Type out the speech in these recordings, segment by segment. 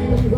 I'm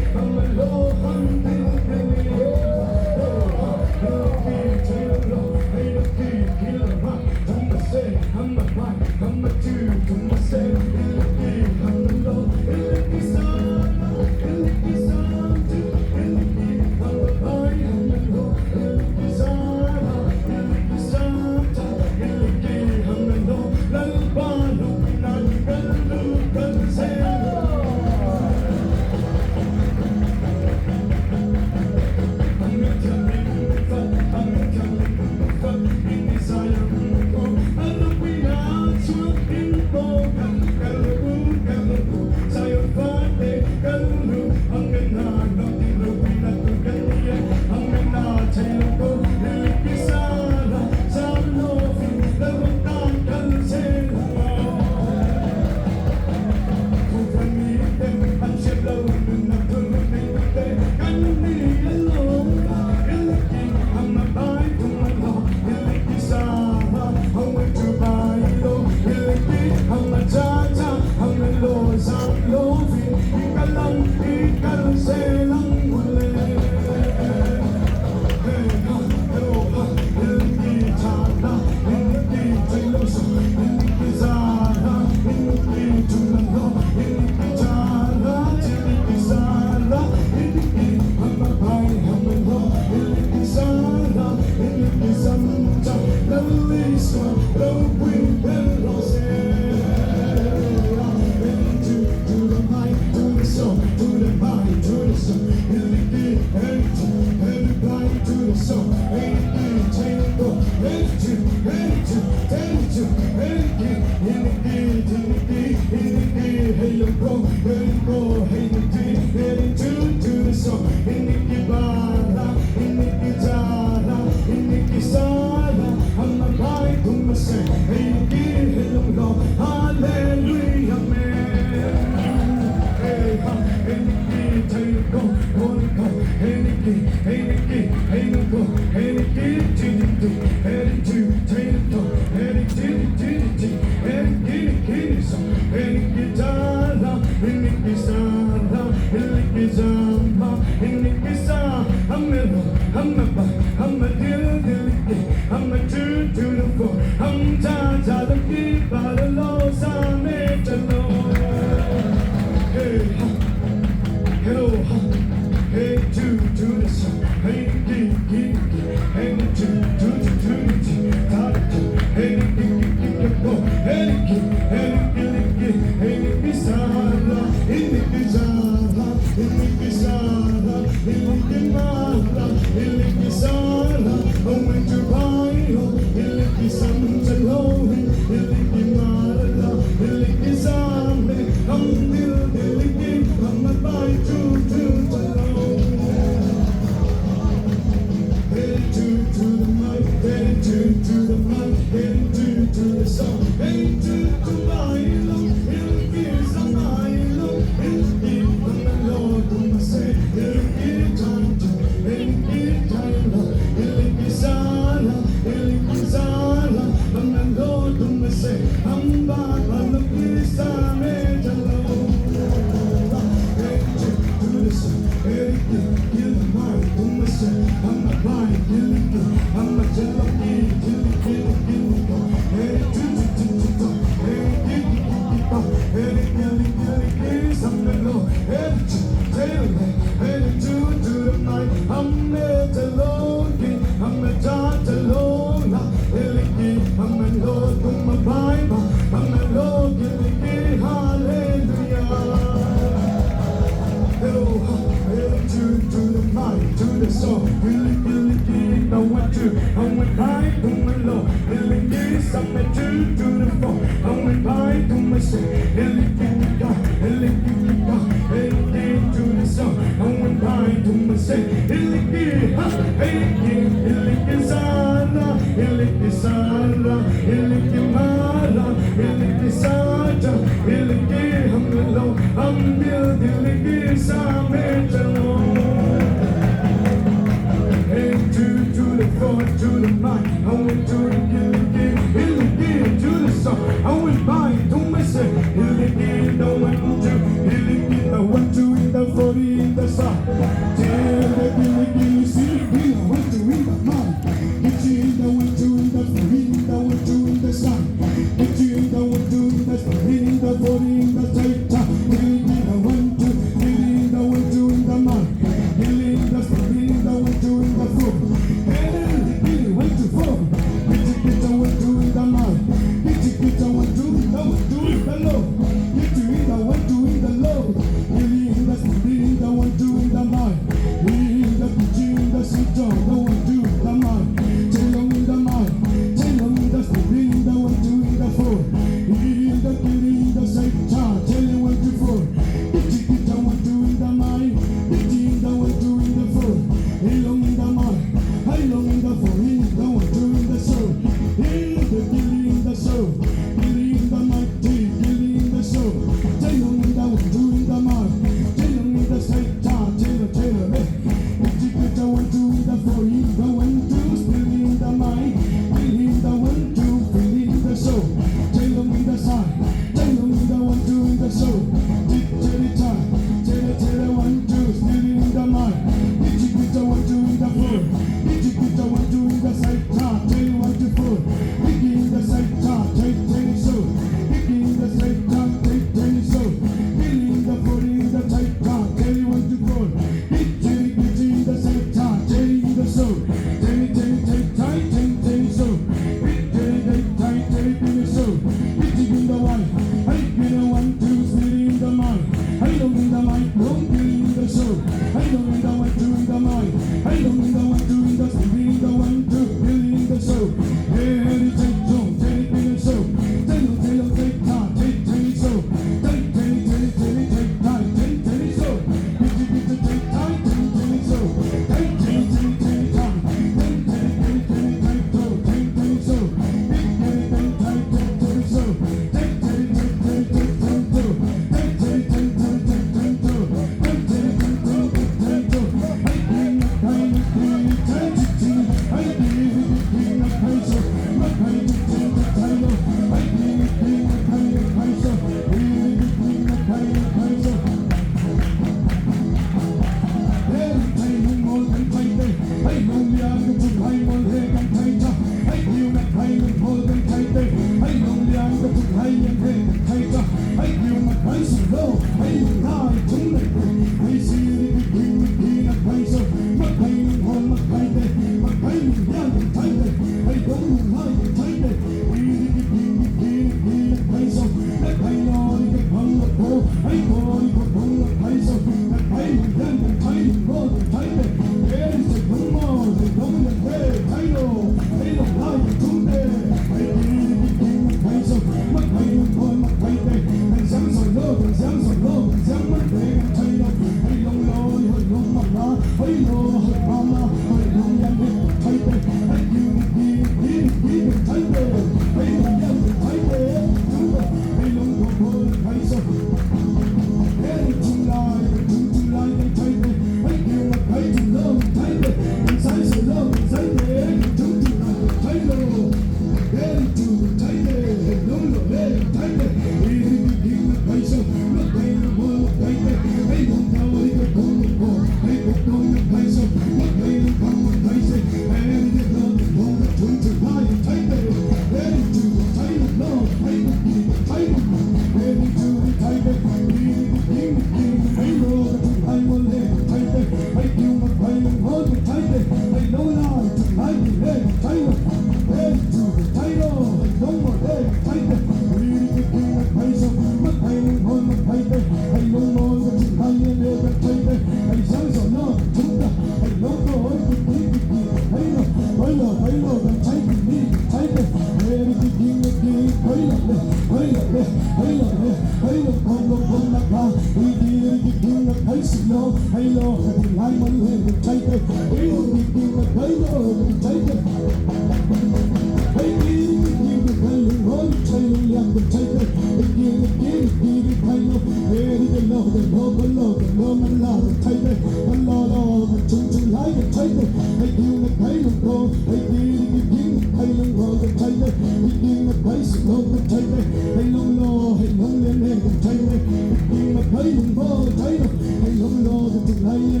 Hey,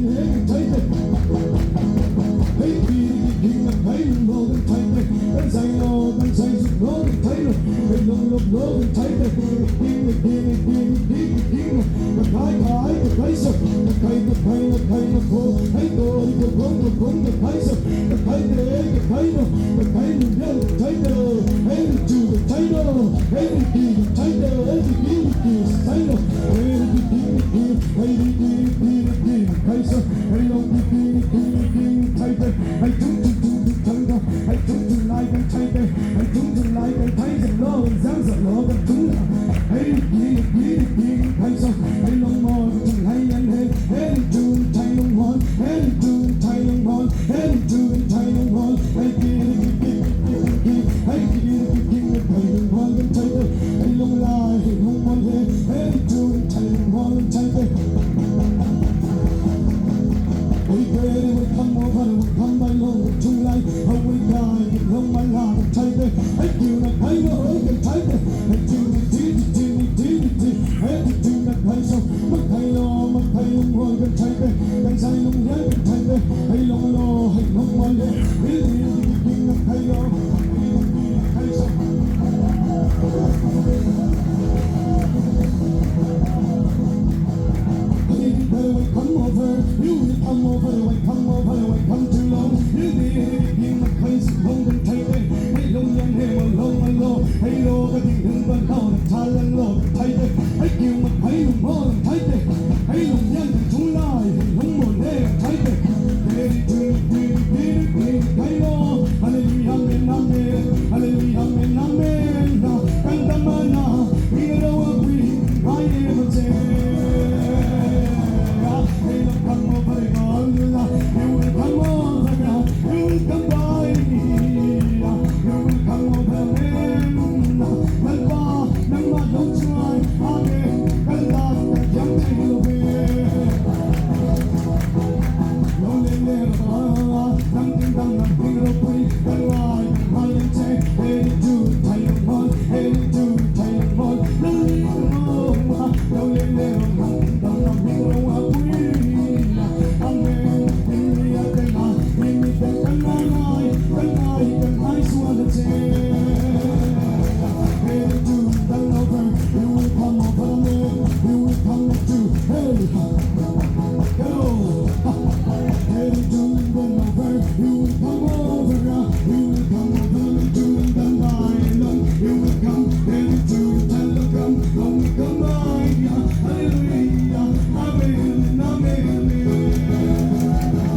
ใช้แต่กินกินกินกินกินกินกับใครกับใครสักกับใครกับใครกับใครกับโคให้โตกับคนกับคนกับใครสักกับใครกับเองกับใครโน่กับใครหนึ่งเดียวใช้เดิมให้จูกับใช้โน่ให้ดีกับใช้เดิมให้ดีดีใช้โน่ให้ดีดีดีให้ดีดีดีดีใครสักให้ลองดีดีดีดีใช้เดิมให้จุ๊จุ๊จุ๊จุ๊ใช้โน่ให้จุ๊จุ๊ไล่กันใช้เดิมให้จุ๊จุ๊ไล่กันใช้จะโล่ยังจะโล่กันจุ๊ให้ดีดีดีใครสักให้ลองมองจุ๊ให้ยันให้จูใช้ลงหอนให้จูใช้ลงหอนให้จูใช้ลงหอนให้ดีดีดีให้ดีดีให้ลงหอนกันใช้เดิมให้ลงลายให้ลงหอนให้จูใช้ลงหอนใช้เดิมWe pray we come over we come by long to life how we die we long my life take it I do not I know I can take it I do I do not I so my I know my I long can take it can say long yeah can take it I long lo I long my yeah really king of I know I so we come over you will come over we come over we come too long you need my place long can take itให้ลงยังให้มันลงมันโลให้โลก็ทิ้งถึงบ้านเขาทาลังโลไทยเด็กให้กิวมาให้ลงพ่อไทยเด็กให้ลงยังถึงทุ่งลายให้ลงหมดเลยไทยเด็กเฮ้ยดึงดึงดึงดึงไทยโลฮาเลลูยาเมนอาเมนฮาเลลูยาเมนอาเมนนะกันตามานะwe know what we I am a Hey, come over, you will come over now. You will come by me. You will come over me. Never don't try. Amen. Allah, young people away. Lonely little nothing done, nothing to pray. Why? I am saying, hey, do tie the ball. Hey, do tie the ball. Lonely little nothing done, nothing to pray. Amen. In the Adena, in the I swear to say. Hey, do the lover, you will come over me, you will come to. Hey, go. Hey, do the lover, you will come over, you will come over me, do the violin, you will come. Hey, do telegram, come by, hallelujah, amen, amen. Amen, amen, amen, amen.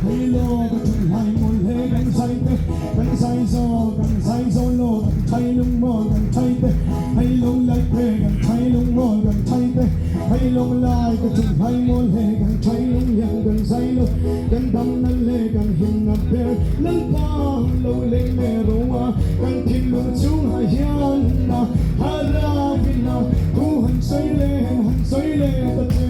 Hey Lord, can I more hey can say so Lord, can say long more can say hey long like pray can say long more can say hey long like can say more hey can say long yang can say lo can đâm nâng lê can hình ngập bề nâng quang lâu lên mẹ roa can thiên luận xuống hải hiên na hara vina thu hành xoay lên ta thế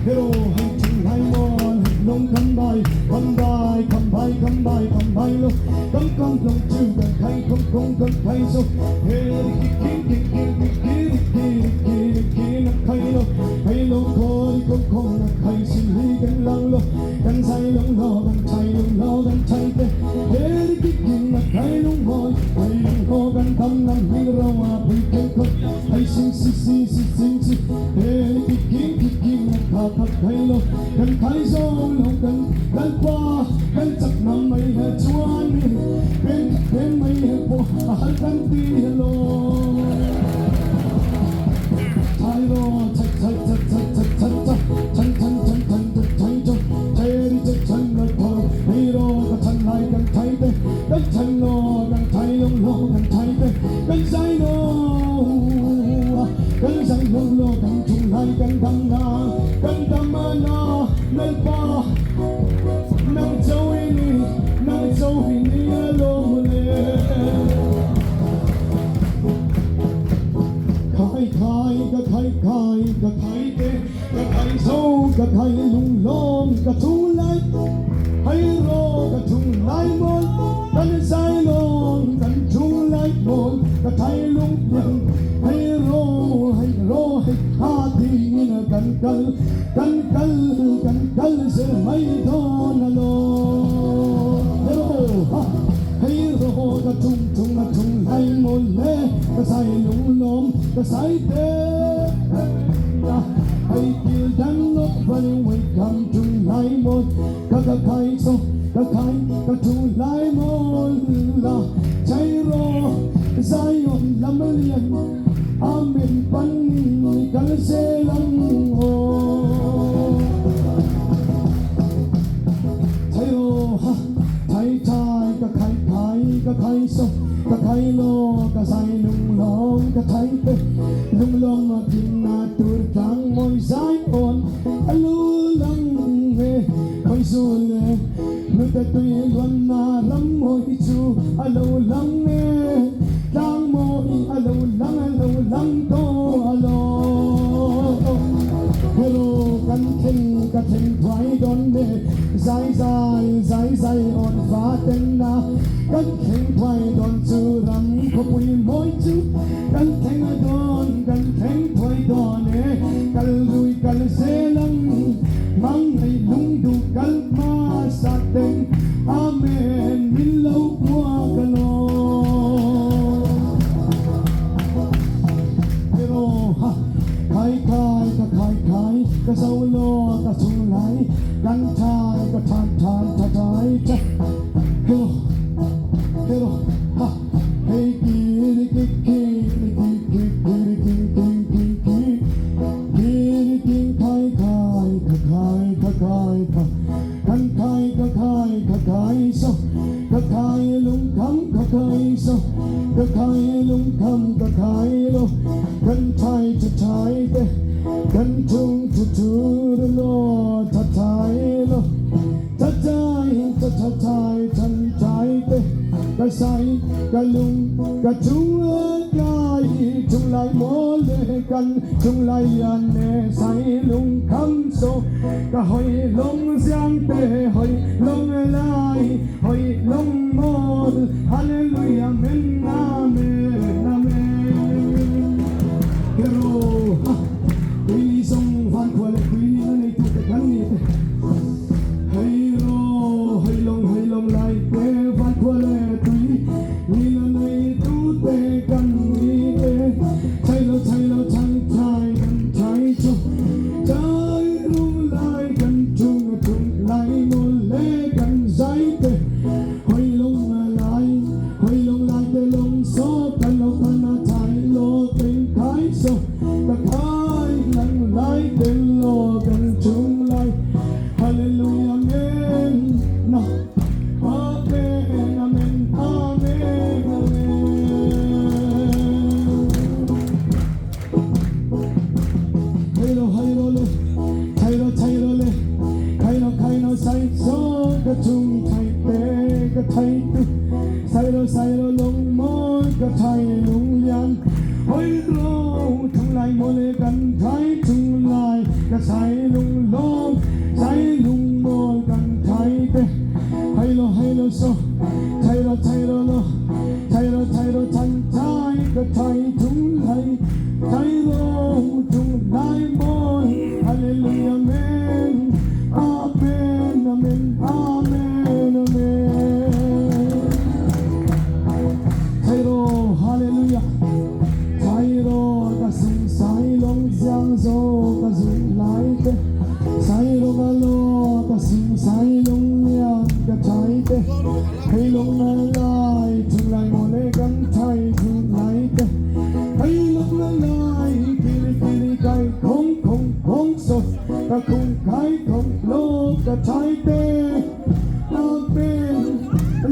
hero hành trình hai mòn nông come by lo come lòng chữ cần thay không cần thay so hey hey lo không thay xin hi cần lăng lo cần say lông lo cần thay te hey thay lông hồi cần tâm nằm hi rau bị kẹt hay xin hey thật thay lo cần thay so lo cần qua cần chặt nằm mây hè chuan bên mây hè po cần ti hello thay lo thay lo cần thay lông lo cần thay te cần say lo cần chung hai cần thăng na cần tâm na lên pa กะไข่ไข่กะไข่เตะกะไข่โซกะไข่ลุงลงกะทุ่งไหลให้รอกะทุ่งไหลมนกันใส่ลงกันทุ่งไหลมนกะไข่ลุงยังให้รอให้หาทีนะกันเสียไม่ทอนนะโลให้รอกะทุ่งไหลมนเล่กะใส่ลุงลงกะใส่เตะให้กินดังนกไฟไว้คำทุ่งไหลมนกะไข่โซกะไข่กะทุ่งไหลมนละใจรอใจอ่อนลำเลียงอาเมนปันกันเซลังโอไทยโอฮะไทยกะไข่โซกะไข่โลกะใส่ลุงลองกะไข่เตะลุงลองมากินนาตูร์จังมอยสายอ่อนอลูลังเฮคอยสูเลนุตะตุยวันนารำมอยจูอลูลังเฮจังมอยอลูลังโตอโลเฮโรกันเข่งกะเข่งไฟดอนเดใจอ่อนฟ้าเต็นนากันเข่งไฟดอนจูรำขบุยมอยจูกันเข่งดอนกันเข่งไฟดอนเอกันลุยกันเซลังมังให้ลุงดูกันมาสักเต็งอาเมนมิลเลวกัวกันโลเฮโรฮะไข่กะเซาโลกะทุ่งไหลกันทายกะทายจะเฮโรฮะเฮกีริกิกิไข่โซกะไข่ลุงคำกะไข่โซกะไข่ลุงคำกะไข่โลกันไทยจะไทยเตกันทุ่งทูโลทัดไทยโลทัดไทยทันไทยเตกะใส่กะลุงกะทุ่งไหลทุ่งไหลโมเลกันทุ่งไหลยันเนใส่ลุงคำโซกะหอยลงเสียงเตหอยลงไหลหอยลงโมลฮาเลลูยาเมนอาเมนเฮโรคุยส่งฟันควาเลคุยนั่นในทุกกันนี่ให้รอให้ลงไหลเตฟันควาเลคุยนี่นั่นในทุกกันนี่ใช่แล้วทั้งใจกันใจจบใจรู้ไหลกันจุงไหลโมเลกันใจเตให้ลงไหลเตลงโซกันเรากันนาไทยโลเป็นไทยโซกะไข่นั่งไหลเตโลกันจุงไหลฮาเลลูยาเมนนะอาเมนอาเมนอาเมนอาเมนไทยโลเลยไทยโลเลยไทยโลใส่โซกะจุงไทยเตกะไทยตุใส่โลลงมอกะไทยลุงเลียนหอยโลทุ่งไหลโมเลกันไทยทุ่งไหลกะใส่ลุงลงใส่ลุงโมกันไทยเตไฮโลโซไทยโลทันไทยกะไทยทุ่งไหลไทยโลทุ่งไหลโมฮาเลลูยาเมนอาเมนอาเมนอาเมนอาเมนไทยโลฮาเลลูยาไทยโลกะสุงไซลงเสียงโซกะสุงไหลเตไซโลกะโลกะสุงไซลงเลียนกะไทยเตให้ลงมาไหลทุ่งไหลโมเลกันไทยทุ่งไหลเตให้ลงมาไหลกิริไก่ของสดกะคงไข่ของโลกะไทยเตอาเป็น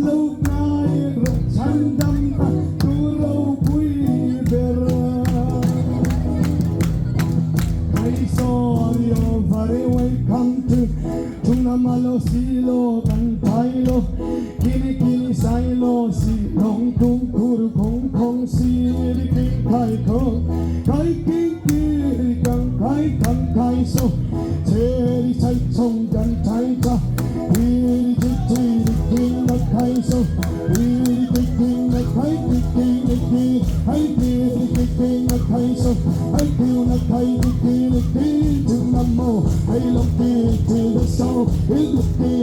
ลูกนายรักฉันดำตัวเราคุยเบรไอ้ซอริโอฟาเรไว้คำถึงทุ่งน้ำมาโลสีโลกันไทยโลกิริไซโลสีลงทุ่งคูรุของสีริกิไข่ของไข่กิ開更開數，這裡齊從人睇㗎，呢啲啲啲見得睇數，呢啲啲見得睇啲見得見，喺呢啲見得睇數，喺叫得睇啲見得見，條南無喺落啲條得數，呢啲。